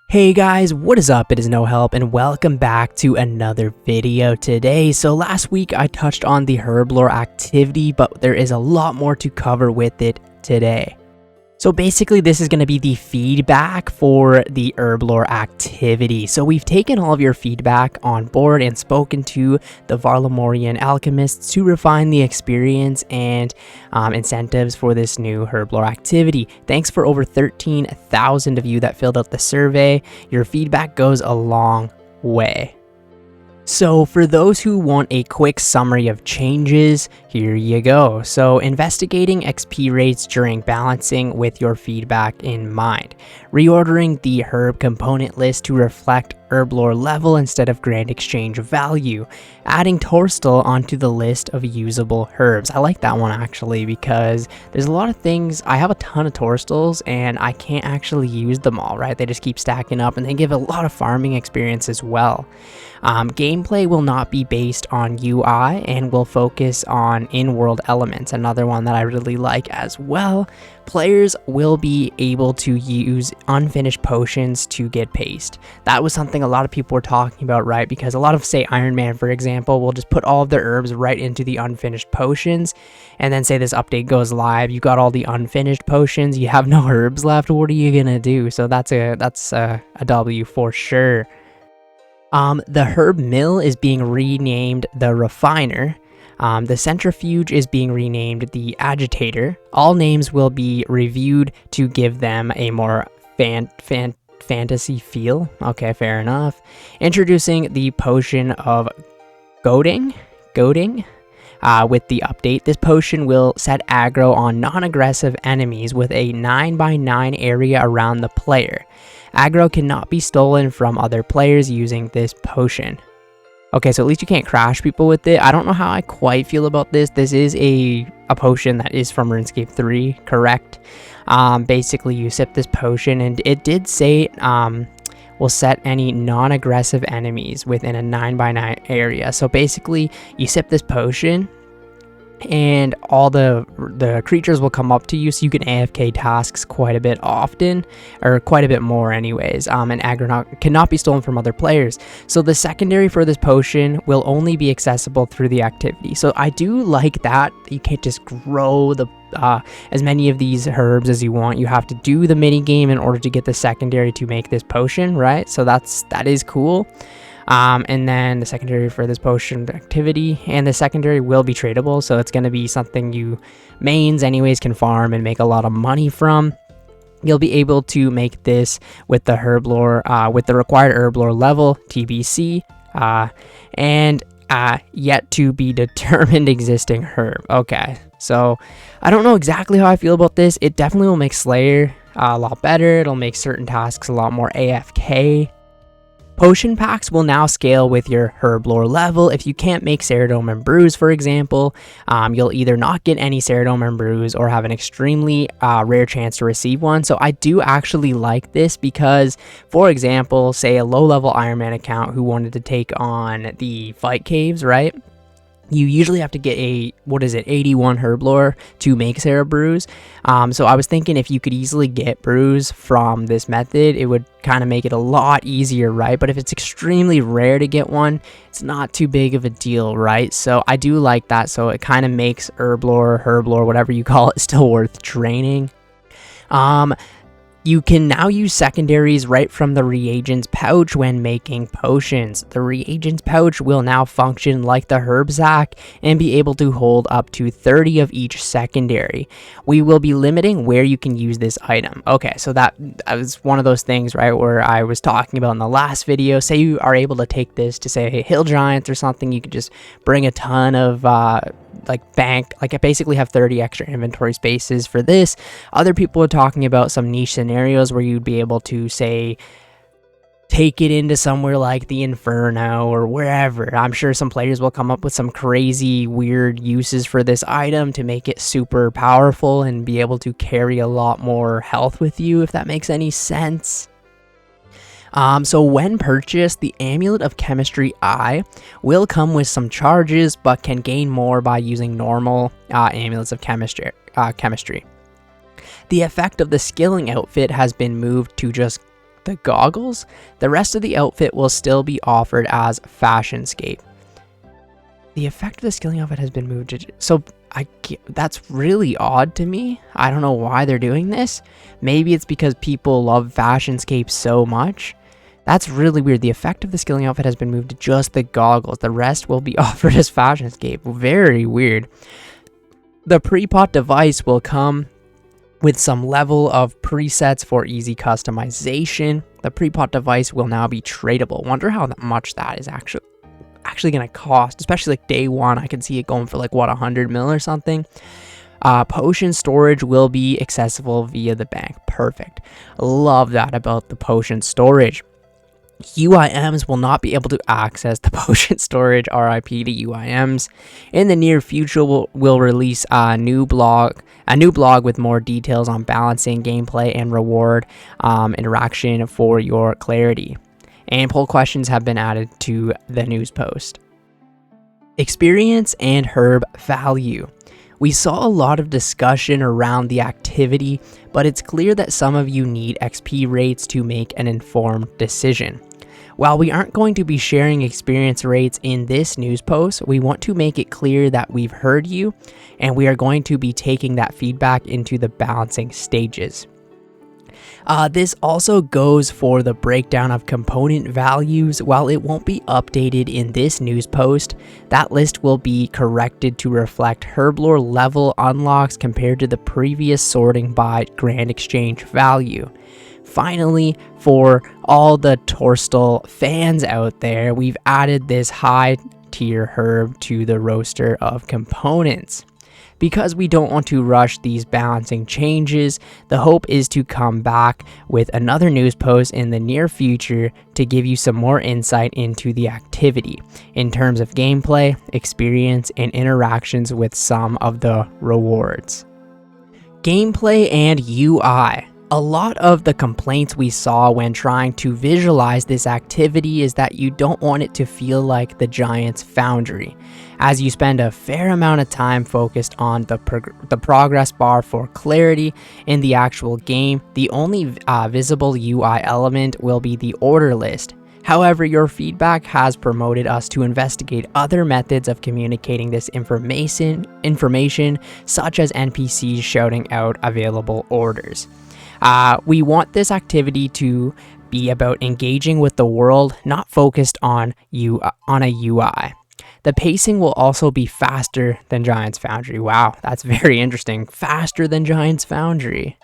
Hey guys, what is up? It is No Help and welcome back to another video today. So last week I touched on the Herblore activity, but there is a lot more to cover with it today. So basically this is going to be the feedback for the Herblore activity. So we've taken all of your feedback on board and spoken to the Varlamorean alchemists to refine the experience and incentives for this new Herblore activity. Thanks for over 13,000 of you that filled out the survey. Your feedback goes a long way. So for those who want a quick summary of changes, here you go. So investigating XP rates during balancing with your feedback in mind. Reordering the herb component list to reflect Herblore level instead of grand exchange value. Adding Torstal onto the list of usable herbs. I like that one actually because there's a lot of things. I have a ton of Torstals and I can't actually use them all, right? They just keep stacking up and they give a lot of farming experience as well. Gameplay will not be based on UI and will focus on in-world elements. Another one that I really like as well. Players will be able to use unfinished potions to get paced. That was something a lot of people were talking about, right? Because a lot of, say, Ironman, for example, will just put all of their herbs right into the unfinished potions. And then say this update goes live, you got all the unfinished potions, you have no herbs left, what are you gonna do? So that's a W for sure. The herb mill is being renamed the refiner. The centrifuge is being renamed the agitator. All names will be reviewed to give them a more fantasy feel. Okay, fair enough. Introducing the potion of goading. With the update, this potion will set aggro on non-aggressive enemies with a 9x9 area around the player. Aggro cannot be stolen from other players using this potion. Okay, so at least you can't crash people with it. I don't know how I quite feel about this. This is a potion that is from Runescape 3, correct? Basically, you sip this potion, and it did say will set any non-aggressive enemies within a 9x9 area. So basically, you sip this potion, and all the creatures will come up to you, so you can AFK tasks quite a bit often, or quite a bit more anyways, and aggro cannot be stolen from other players. So the secondary for this potion will only be accessible through the activity. So I do like that you can't just grow the as many of these herbs as you want. You have to do the mini game in order to get the secondary to make this potion, right? So that is cool. And then the secondary for this potion activity, and the secondary will be tradable, so it's going to be something you mains anyways can farm and make a lot of money from. You'll be able to make this with the Herblore, with the required Herblore level, TBC, and yet to be determined existing herb. Okay, so I don't know exactly how I feel about this. It definitely will make Slayer a lot better. It'll make certain tasks a lot more AFK. Potion packs will now scale with your Herblore level. If you can't make Ceridome and Brews, for example, you'll either not get any Ceridome and Brews or have an extremely rare chance to receive one. So I do actually like this because, for example, say a low-level Ironman account who wanted to take on the Fight Caves, right? You usually have to get a, 81 Herblore to make Sarah Brews. So I was thinking if you could easily get Brews from this method, it would kind of make it a lot easier, right? But if it's extremely rare to get one, it's not too big of a deal, right? So I do like that. So it kind of makes Herblore, whatever you call it, still worth training. You can now use secondaries right from the reagents pouch when making potions. The reagents pouch will now function like the herb sack and be able to hold up to 30 of each secondary. We will be limiting where you can use this item. Okay, so that was one of those things, right, where I was talking about in the last video. Say you are able to take this to, say, Hill Giants or something, you could just bring a ton of I basically have 30 extra inventory spaces for this. Other people are talking about some niche scenarios where you'd be able to, say, take it into somewhere like the Inferno or wherever. I'm sure some players will come up with some crazy weird uses for this item to make it super powerful and be able to carry a lot more health with you, if that makes any sense. So when purchased, the Amulet of Chemistry Eye will come with some charges, but can gain more by using normal Amulets of Chemistry. The effect of the skilling outfit has been moved to just the goggles. The rest of the outfit will still be offered as Fashionscape. The effect of the skilling outfit has been moved to... So, that's really odd to me. I don't know why they're doing this. Maybe it's because people love Fashionscape so much. That's really weird. The effect of the skilling outfit has been moved to just the goggles. The rest will be offered as Fashionscape. Very weird. The pre-pot device will come with some level of presets for easy customization. The pre-pot device will now be tradable. Wonder how much that is actually going to cost, especially like day one. I can see it going for like, what, 100 mil or something. Potion storage will be accessible via the bank. Perfect. Love that about the potion storage. UIMs will not be able to access the potion storage. RIP to UIMs. In the near future, we'll release a new blog with more details on balancing gameplay and reward interaction for your clarity. And poll questions have been added to the news post. Experience and herb value. We saw a lot of discussion around the activity, but it's clear that some of you need XP rates to make an informed decision. While we aren't going to be sharing experience rates in this news post, we want to make it clear that we've heard you, and we are going to be taking that feedback into the balancing stages. This also goes for the breakdown of component values. While it won't be updated in this news post, that list will be corrected to reflect Herblore level unlocks compared to the previous sorting by Grand Exchange value. Finally, for all the Torstal fans out there, we've added this high tier herb to the roster of components. Because we don't want to rush these balancing changes, the hope is to come back with another news post in the near future to give you some more insight into the activity in terms of gameplay, experience, and interactions with some of the rewards. Gameplay and UI. A lot of the complaints we saw when trying to visualize this activity is that you don't want it to feel like the Giant's Foundry, as you spend a fair amount of time focused on the progress bar for clarity in the actual game. The only visible UI element will be the order list. However, your feedback has promoted us to investigate other methods of communicating this information such as NPCs shouting out available orders. We want this activity to be about engaging with the world, not focused on a UI. The pacing will also be faster than Giant's Foundry. Wow, that's very interesting. Faster than Giant's Foundry.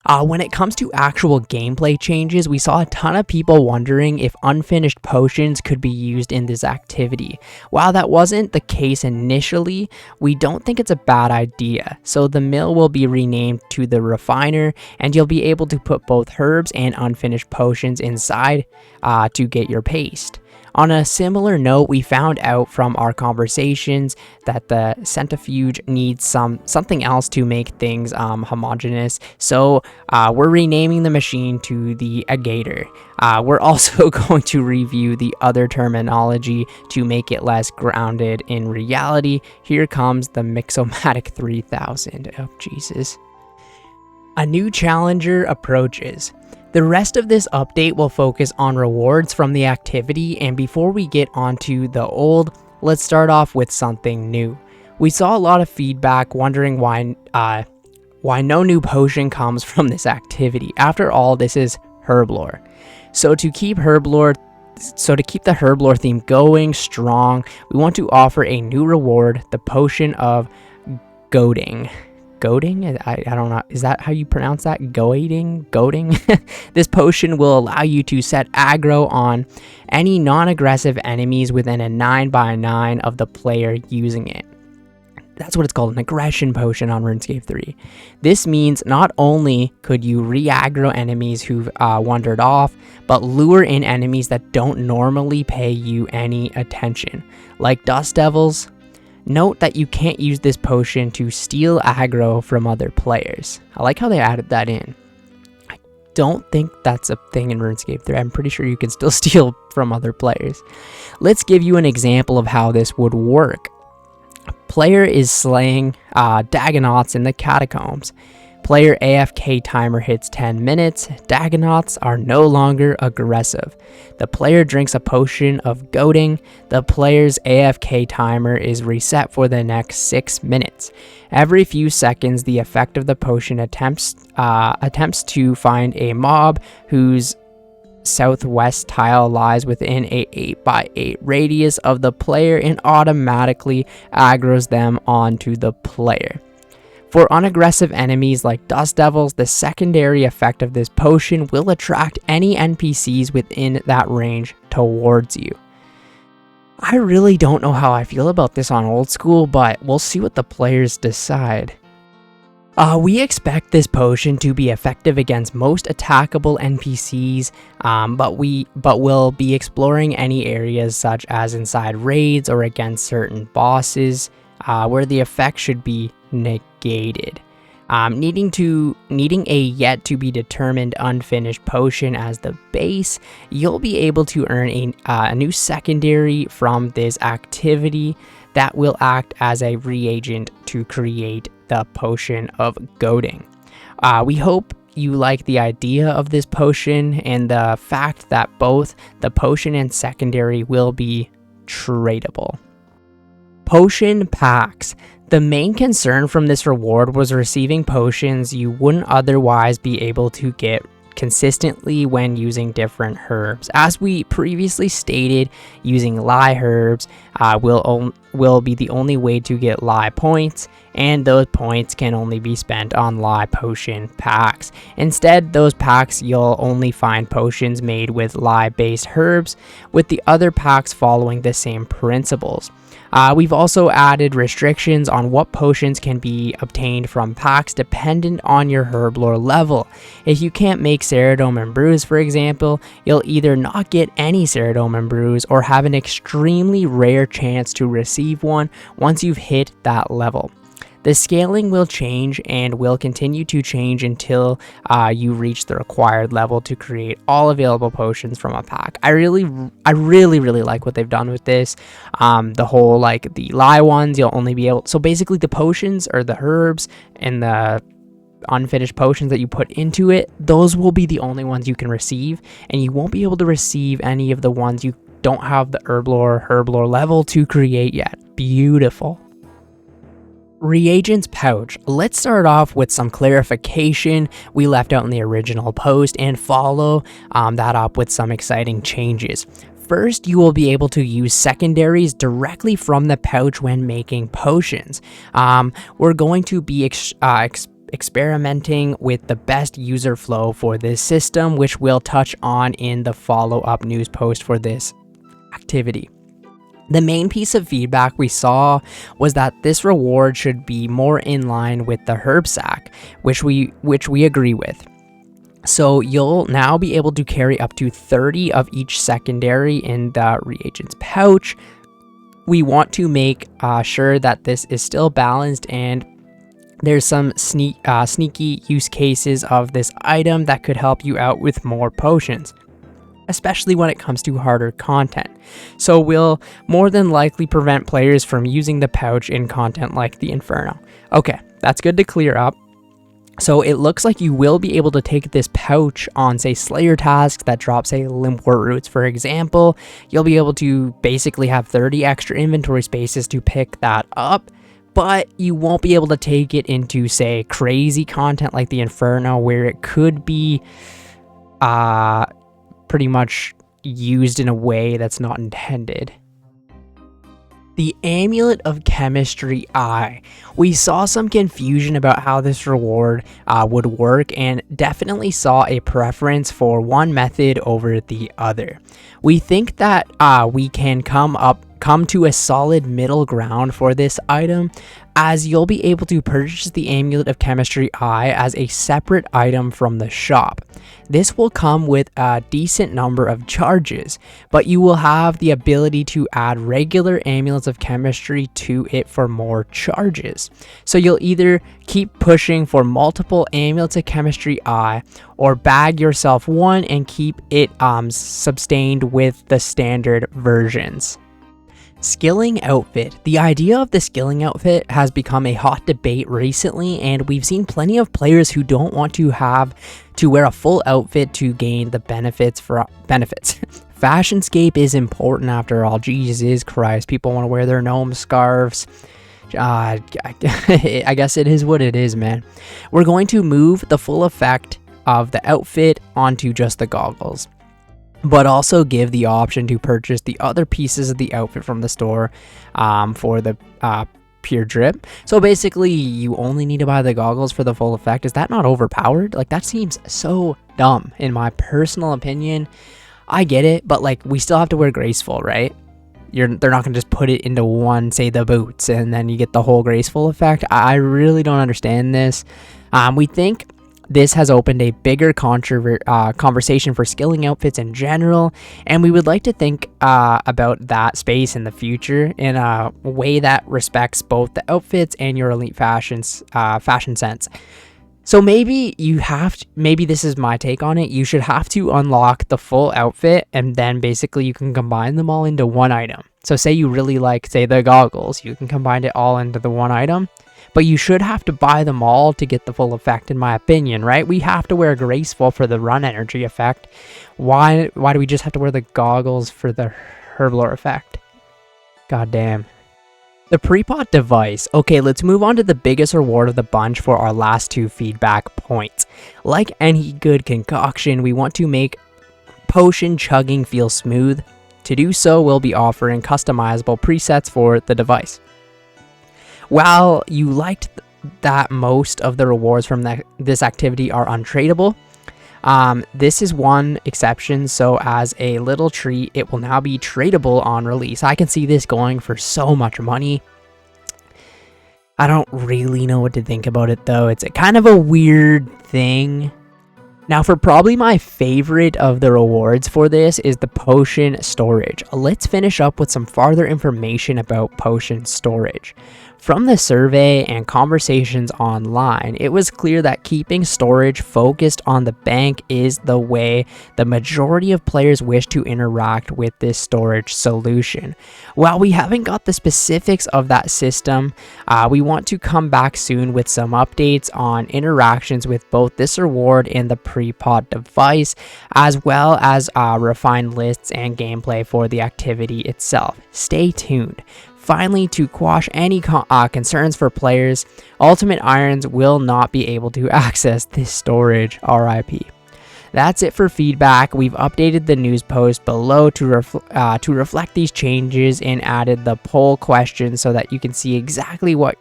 When it comes to actual gameplay changes, we saw a ton of people wondering if unfinished potions could be used in this activity. While that wasn't the case initially, we don't think it's a bad idea. So the mill will be renamed to the refiner, and you'll be able to put both herbs and unfinished potions inside to get your paste. On a similar note, we found out from our conversations that the centrifuge needs something else to make things homogeneous, so we're renaming the machine to the Agator. We're also going to review the other terminology to make it less grounded in reality. Here comes the Mixomatic 3000. Oh, Jesus. A new challenger approaches. The rest of this update will focus on rewards from the activity, and before we get onto the old, let's start off with something new. We saw a lot of feedback wondering why no new potion comes from this activity. After all, this is Herblore. So to keep the Herblore theme going strong, we want to offer a new reward, the Potion of Goading. Goading? I don't know. Is that how you pronounce that? Goading? This potion will allow you to set aggro on any non-aggressive enemies within a 9x9 of the player using it. That's what it's called, an aggression potion on RuneScape 3. This means not only could you re-aggro enemies who've wandered off, but lure in enemies that don't normally pay you any attention, like Dust Devils. Note that you can't use this potion to steal aggro from other players. I like how they added that in. I don't think that's a thing in RuneScape 3. I'm pretty sure you can still steal from other players. Let's give you an example of how this would work. A player is slaying Dagonauts in the catacombs. Player AFK timer hits 10 minutes. Dagonauts are no longer aggressive. The player drinks a potion of goading. The player's AFK timer is reset for the next 6 minutes. Every few seconds, the effect of the potion attempts to find a mob whose southwest tile lies within a 8x8 radius of the player and automatically aggroes them onto the player. For unaggressive enemies like Dust Devils, the secondary effect of this potion will attract any NPCs within that range towards you. I really don't know how I feel about this on old school, but we'll see what the players decide. We expect this potion to be effective against most attackable NPCs, but we'll be exploring any areas such as inside raids or against certain bosses, where the effect should be negated. Needing a yet to be determined unfinished potion as the base, you'll be able to earn a new secondary from this activity that will act as a reagent to create the potion of goading. We hope you like the idea of this potion and the fact that both the potion and secondary will be tradable. Potion packs. The main concern from this reward was receiving potions you wouldn't otherwise be able to get consistently when using different herbs. As we previously stated, using Lie herbs will be the only way to get Lie points, and those points can only be spent on Lie potion packs. Instead, those packs you'll only find potions made with Lie based herbs, with the other packs following the same principles. We've also added restrictions on what potions can be obtained from packs dependent on your Herblore level. If you can't make Ceridome and Brews, for example, you'll either not get any Ceridome and Brews or have an extremely rare chance to receive one once you've hit that level. The scaling will change and will continue to change until you reach the required level to create all available potions from a pack. I really like what they've done with this. The whole, like, the Lie ones, you'll only be able... So basically the potions or the herbs and the unfinished potions that you put into it, those will be the only ones you can receive, and you won't be able to receive any of the ones you don't have the Herblore level to create yet. Beautiful. Reagents pouch. Let's start off with some clarification we left out in the original post and follow that up with some exciting changes. First, you will be able to use secondaries directly from the pouch when making potions. We're going to be experimenting with the best user flow for this system, which we'll touch on in the follow-up news post for this activity. The main piece of feedback we saw was that this reward should be more in line with the herb sack, which we agree with. So you'll now be able to carry up to 30 of each secondary in the reagents pouch. We want to make sure that this is still balanced, and there's some sneaky use cases of this item that could help you out with more potions, especially when it comes to harder content. So we'll more than likely prevent players from using the pouch in content like the Inferno. Okay, that's good to clear up. So it looks like you will be able to take this pouch on, say, Slayer tasks that drop, say, Limpwort Roots, for example. You'll be able to basically have 30 extra inventory spaces to pick that up, but you won't be able to take it into, say, crazy content like the Inferno, where it could be pretty much used in a way that's not intended. The Amulet of Chemistry Eye. We saw some confusion about how this reward would work, and definitely saw a preference for one method over the other. We think that we can come to a solid middle ground for this item, as you'll be able to purchase the Amulet of Chemistry Eye as a separate item from the shop. This will come with a decent number of charges, but you will have the ability to add regular Amulets of Chemistry to it for more charges. So you'll either keep pushing for multiple Amulets of Chemistry Eye, or bag yourself one and keep it sustained with the standard versions. Skilling outfit. The idea of the skilling outfit has become a hot debate recently, and we've seen plenty of players who don't want to have to wear a full outfit to gain the benefits. Fashionscape is important after all. Jesus Christ, people want to wear their gnome scarves. I guess it is what it is, man. We're going to move the full effect of the outfit onto just the goggles, but also give the option to purchase the other pieces of the outfit from the store for the pure drip. So basically, you only need to buy the goggles for the full effect. Is that not overpowered? Like, that seems so dumb, in my personal opinion. I get it, but like, we still have to wear graceful, right? They're not going to just put it into one, say the boots, and then you get the whole graceful effect. I really don't understand this. We think this has opened a bigger conversation for skilling outfits in general, and we would like to think about that space in the future in a way that respects both the outfits and your elite fashion sense. So maybe maybe this is my take on it. You should have to unlock the full outfit, and then basically you can combine them all into one item. So say you really like, say, the goggles, you can combine it all into the one item, but you should have to buy them all to get the full effect, in my opinion, right? We have to wear graceful for the run energy effect. Why do we just have to wear the goggles for the Herblore effect? God damn. The pre-pot device. Okay, let's move on to the biggest reward of the bunch for our last two feedback points. Like any good concoction, we want to make potion chugging feel smooth. To do so, we'll be offering customizable presets for the device. While you liked that most of the rewards from this activity are untradeable, this is one exception, so as a little treat, it will now be tradable on release. I can see this going for so much money. I don't really know what to think about it, though. It's kind of a weird thing. Now, for probably my favorite of the rewards for this is the potion storage. Let's finish up with some farther information about potion storage. From the survey and conversations online, it was clear that keeping storage focused on the bank is the way the majority of players wish to interact with this storage solution. While we haven't got the specifics of that system, we want to come back soon with some updates on interactions with both this reward and the pre-pot device, as well as refined lists and gameplay for the activity itself. Stay tuned. Finally, to quash any concerns for players, Ultimate Irons will not be able to access this storage, RIP. That's it for feedback. We've updated the news post below to reflect these changes and added the poll question so that you can see exactly what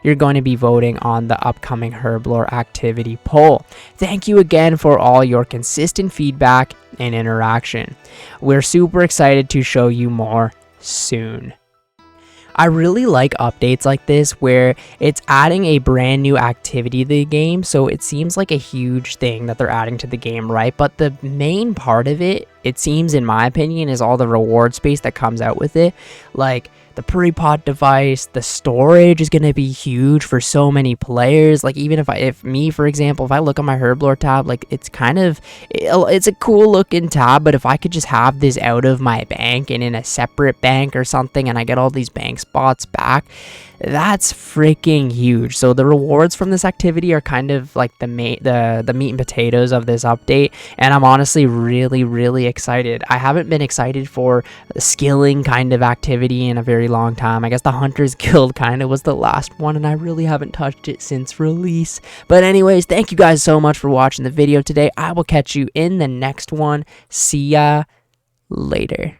you're going to be voting on the upcoming Herblore activity poll. Thank you again for all your consistent feedback and interaction. We're super excited to show you more soon. I really like updates like this where it's adding a brand new activity to the game, so it seems like a huge thing that they're adding to the game, right? But the main part of it, it seems, in my opinion, is all the reward space that comes out with it. Like the pre-pot device, the storage is going to be huge for so many players. Like, even if me, for example, if I look on my Herblore tab, like, it's a cool looking tab, but if I could just have this out of my bank and in a separate bank or something, and I get all these bank spots back, that's freaking huge. So the rewards from this activity are kind of like the meat and potatoes of this update, and I'm honestly really excited. I haven't been excited for a skilling kind of activity in a very long time. I guess the Hunters Guild kind of was the last one, and I really haven't touched it since release. But anyways, thank you guys so much for watching the video today. I will catch you in the next one. See ya later.